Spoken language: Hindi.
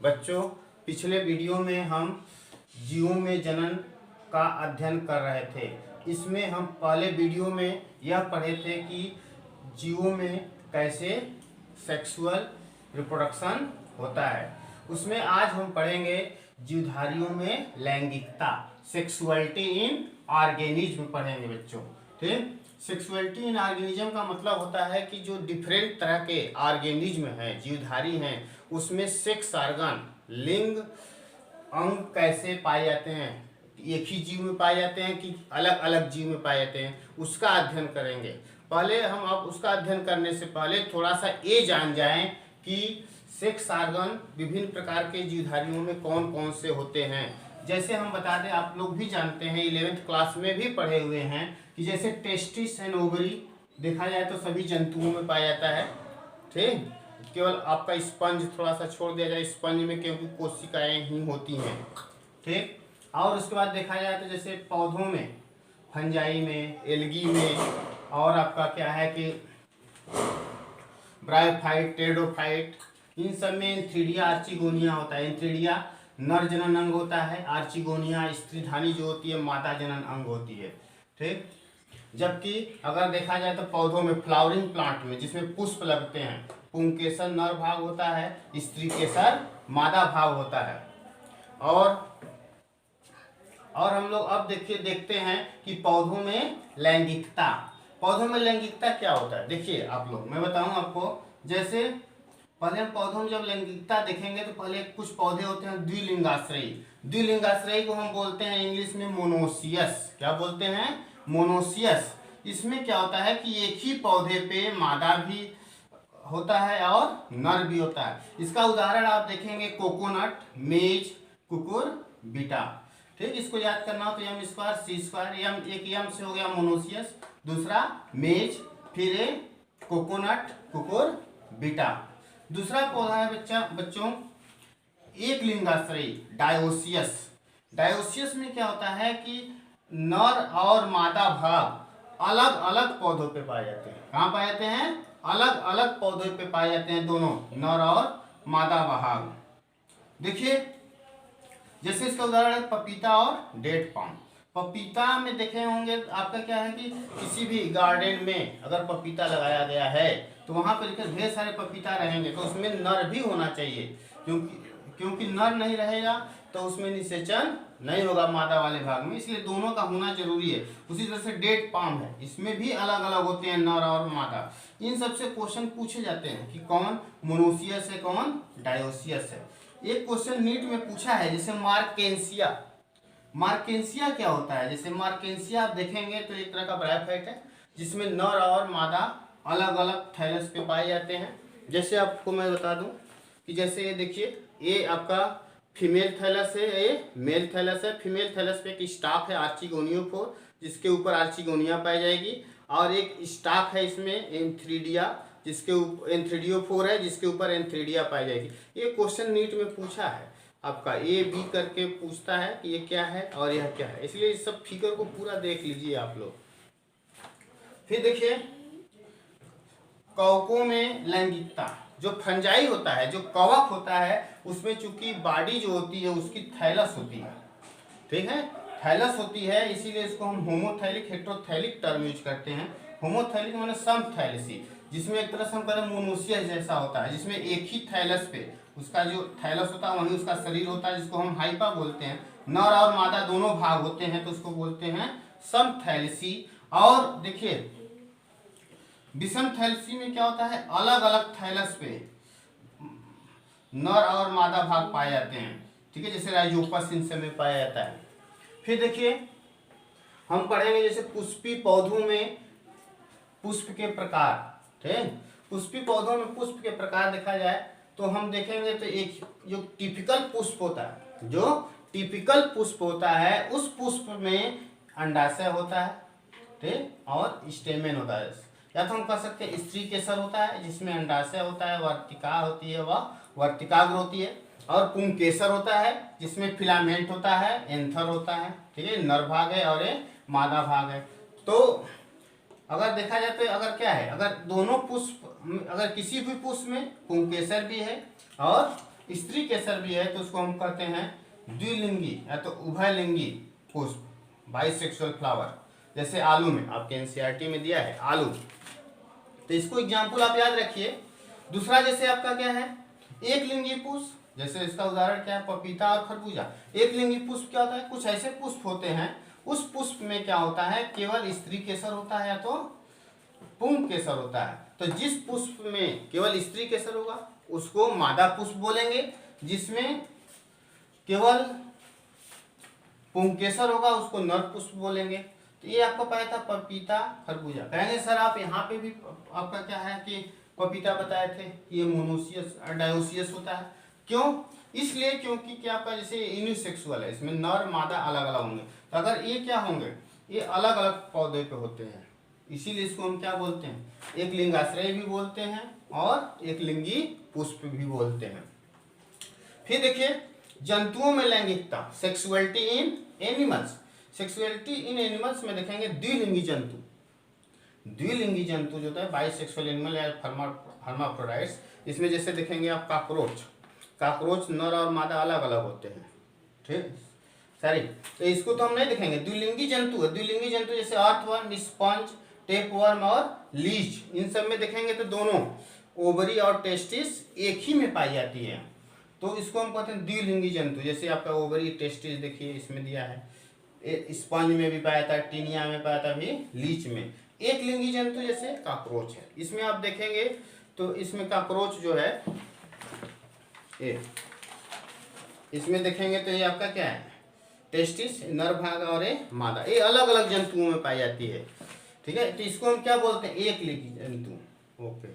बच्चों, पिछले वीडियो में हम जीवों में जनन का अध्ययन कर रहे थे। इसमें हम पहले वीडियो में यह पढ़े थे कि जीवों में कैसे सेक्सुअल रिप्रोडक्शन होता है। उसमें आज हम पढ़ेंगे जीवधारियों में लैंगिकता, सेक्सुअलिटी इन ऑर्गेनिज्म पढ़ेंगे बच्चों। ठीक, सेक्सुअलिटी इन ऑर्गेनिज्म का मतलब होता है कि जो डिफरेंट तरह के ऑर्गेनिज्म हैं, जीवधारी हैं, उसमें सेक्स ऑर्गन, लिंग अंग कैसे पाए जाते हैं, एक ही जीव में पाए जाते हैं कि अलग अलग जीव में पाए जाते हैं, उसका अध्ययन करेंगे। पहले हम अब उसका अध्ययन करने से पहले थोड़ा सा ये जान जाएं कि सेक्स ऑर्गन विभिन्न प्रकार के जीवधारियों में कौन कौन से होते हैं। जैसे हम बता दें, आप लोग भी जानते हैं, 11th क्लास में भी पढ़े हुए हैं कि जैसे टेस्टिस एंड ओवरी देखा जाए तो सभी जंतुओं में पाया जाता है। ठीक, केवल आपका स्पंज थोड़ा सा छोड़ दिया जाए, स्पंज में क्योंकि कोशिकाएं ही होती हैं। ठीक, और उसके बाद देखा जाए तो जैसे पौधों में, फंजाई में, एल्गी में, और आपका क्या है कि ब्रायोफाइट, टेरिडोफाइट, इन सब में एंथ्रीडिया, आर्चिगोनिया होता है। एंथ्रीडिया नर जनन अंग होता है, आर्चिगोनिया स्त्रीधानी जो होती है मादा जनन अंग होती है। ठीक, जबकि अगर देखा जाए तो पौधों में, फ्लावरिंग प्लांट में जिसमें पुष्प लगते हैं, पुंकेसर नर भाग होता है, स्त्री केसर मादा भाग होता है। और हम लोग अब देखते हैं कि पौधों में लैंगिकता, पौधों में लैंगिकता क्या होता है। देखिए आप लोग, मैं बताऊं आपको। जैसे पहले हम पौधों में जब लैंगिकता देखेंगे तो पहले कुछ पौधे होते हैं द्विलिंगाश्रयी। द्विलिंगाश्रयी को हम बोलते हैं इंग्लिश में मोनोसियस। क्या बोलते हैं? मोनोसियस। इसमें क्या होता है कि एक ही पौधे पे मादा भी होता है और नर भी होता है। इसका उदाहरण आप देखेंगे कोकोनट, मेज, कुकुरबिटा। ठीक, इसको याद करना हो तो एम स्क्वायर सी स्क्वायर, एम एक एम से हो गया मोनोसियस, दूसरा मेज, फिर कोकोनट, कुकुरबिटा। दूसरा पौधा है बच्चों एक लिंगाश्रयी, डायोसियस। डायोसियस में क्या होता है कि नर और मादा भाग अलग अलग पौधों पे पाए जाते हैं। कहाँ पाए जाते हैं? अलग अलग पौधों पे पाए जाते हैं, दोनों नर और मादा भाग। देखिए जैसे इसका उदाहरण है पपीता और डेट पाम। पपीता में देखे होंगे आपका क्या है कि किसी भी गार्डन में अगर पपीता लगाया गया है तो वहां पर देखिए ढेर सारे पपीता रहेंगे, तो उसमें नर भी होना चाहिए, क्योंकि नर नहीं रहेगा तो उसमें निषेचन नहीं होगा मादा वाले भाग में, इसलिए दोनों का होना जरूरी है। उसी तरह से डेट पाम है, इसमें भी अलग अलग होते हैं नर और मादा। इन सबसे क्वेश्चन पूछे जाते हैं कि कौन मोनोसियस है, कौन डायोसियस है। एक क्वेश्चन नीट में पूछा है जैसे मार्केंसिया। मार्केंसिया क्या होता है? जैसे मार्केंसिया आप देखेंगे तो एक तरह का ब्रायोफाइट है जिसमें नर और मादा अलग अलग थैलस पे पाए जाते हैं। जैसे आपको मैं बता दूं कि जैसे ये देखिए, ये आपका फीमेल थैलस है, ये मेल थैलस है। फीमेल थैलस पे एक स्टाक है आर्चिगोनियोफोर, जिसके ऊपर आर्चिगोनिया पाई जाएगी, और एक स्टाक है इसमें एंथ्रीडिया, जिसके ऊपर एंथ्रीडियोफोर है, जिसके ऊपर एंथ्रीडिया पाई जाएगी। ये क्वेश्चन नीट में पूछा है आपका, ए बी करके पूछता है कि ये क्या है और यह क्या है, इसलिए इस सब फिगर को पूरा देख लीजिए आप लोग। फिर देखिए कवकों में लैंगिकता, जो फंजाई होता है, जो कवक होता है, उसमें चूंकि बॉडी जो होती है उसकी थैलस होती है। ठीक है, थैलस होती है, इसीलिए इसको हम होमोथैलिक हेटेरोथैलिक टर्म यूज करते हैं। होमोथैलिक माने समथैलेसी, जिसमें एक तरह से हम कहें मोनोसियस जैसा होता है, जिसमें एक ही थैलस पे उसका जो थैलस होता है वहीं उसका शरीर होता है, जिसको हम हाइपा बोलते हैं। नर और मादा दोनों भाग होते हैं तो उसको बोलते हैं समथैलेसी। और देखिए विषम थैलेसी में क्या होता है, अलग अलग थैलस पे नर और मादा भाग पाए जाते हैं। ठीक है, जैसे राइजोपस इन सब में पाया जाता है। फिर देखिए हम पढ़ेंगे जैसे पुष्पी पौधों में पुष्प के प्रकार। ठीक, पुष्पी पौधों में पुष्प के प्रकार देखा जाए तो हम देखेंगे तो एक जो टिपिकल पुष्प होता है, जो टिपिकल पुष्प होता है, उस पुष्प में अंडाशय होता है, ठीक, और स्टेमेन होता है। या तो हम कह सकते हैं स्त्री केसर होता है जिसमें अंडाशय होता है, वर्तिका होती है, वह वर्तिकाग्र होती है, और पुंकेसर होता है जिसमें फिलामेंट होता है, एंथर होता है। ठीक है, नर भाग है और ये मादा भाग है। तो अगर देखा जाए तो अगर क्या है, अगर दोनों पुष्प, अगर किसी भी पुष्प में पुंकेसर भी है और स्त्री केसर भी है तो उसको हम कहते हैं द्विलिंगी या तो उभयलिंगी पुष्प, बाइसेक्सुअल फ्लावर। जैसे आलू में आपके एनसीईआरटी में दिया है आलू, तो इसको एग्जाम्पल आप याद रखिए। दूसरा जैसे आपका क्या है एक लिंगी पुष्प, जैसे इसका उदाहरण क्या है पपीता और खरबूजा। एक लिंगी पुष्प क्या होता है, कुछ ऐसे पुष्प होते हैं उस पुष्प में क्या होता है केवल स्त्री केसर होता है या तो पुंग केसर होता है। तो जिस पुष्प में केवल स्त्री केसर होगा उसको मादा पुष्प बोलेंगे, जिसमें केवल पुंकेसर होगा उसको नर पुष्प बोलेंगे। तो ये आपको पता था पपीता खरबूजा। कहेंगे सर आप यहाँ पे भी आपका क्या है कि पपीता बताए थे ये मोनोसियस डायोसियस होता है, क्यों? इसलिए क्योंकि क्या आपका जैसे यूनिसेक्सुअल है, इसमें नर मादा अलग अलग होंगे। तो अगर ये क्या होंगे ये अलग अलग पौधे पे होते हैं, इसीलिए इसको हम क्या बोलते हैं एक लिंगाश्रय भी बोलते हैं और एक लिंगी पुष्प भी बोलते हैं। फिर देखिए जंतुओं में लैंगिकता, सेक्सुअलिटी इन एनिमल्स। सेक्सुअलिटी इन एनिमल्स में देखेंगे द्विलिंगी जंतु। द्विलिंगी जंतु जो होता है बाइसेक्सुअल एनिमल या हर्माफ्रोडाइट्स, इसमें जैसे देखेंगे आप काकरोच, काकरोच नर और मादा अलग अलग होते हैं, ठीक सॉरी। तो इसको तो हम नहीं देखेंगे। द्विलिंगी जंतु है, द्विलिंगी जंतु जैसे अर्थवर्म, स्पंज, टेपवर्म और लीच, इन सब में देखेंगे तो दोनों ओवरी और टेस्टिस एक ही में पाई जाती है, तो इसको हम कहते हैं द्विलिंगी जंतु। जैसे आपका ओवरी टेस्टिस देखिए इसमें दिया है, स्पंज में भी पाया था, टीनिया में पाया था, भी लीच में। एक लिंगी जंतु जैसे काकरोच है, इसमें आप देखेंगे तो इसमें काकरोच जो है इसमें देखेंगे तो ये आपका क्या है टेस्टिस नर भाग और ये मादा, ये अलग अलग जंतुओं में पाई जाती है, ठीक है। तो इसको हम क्या बोलते हैं एक लिंगी जंतु। ओके।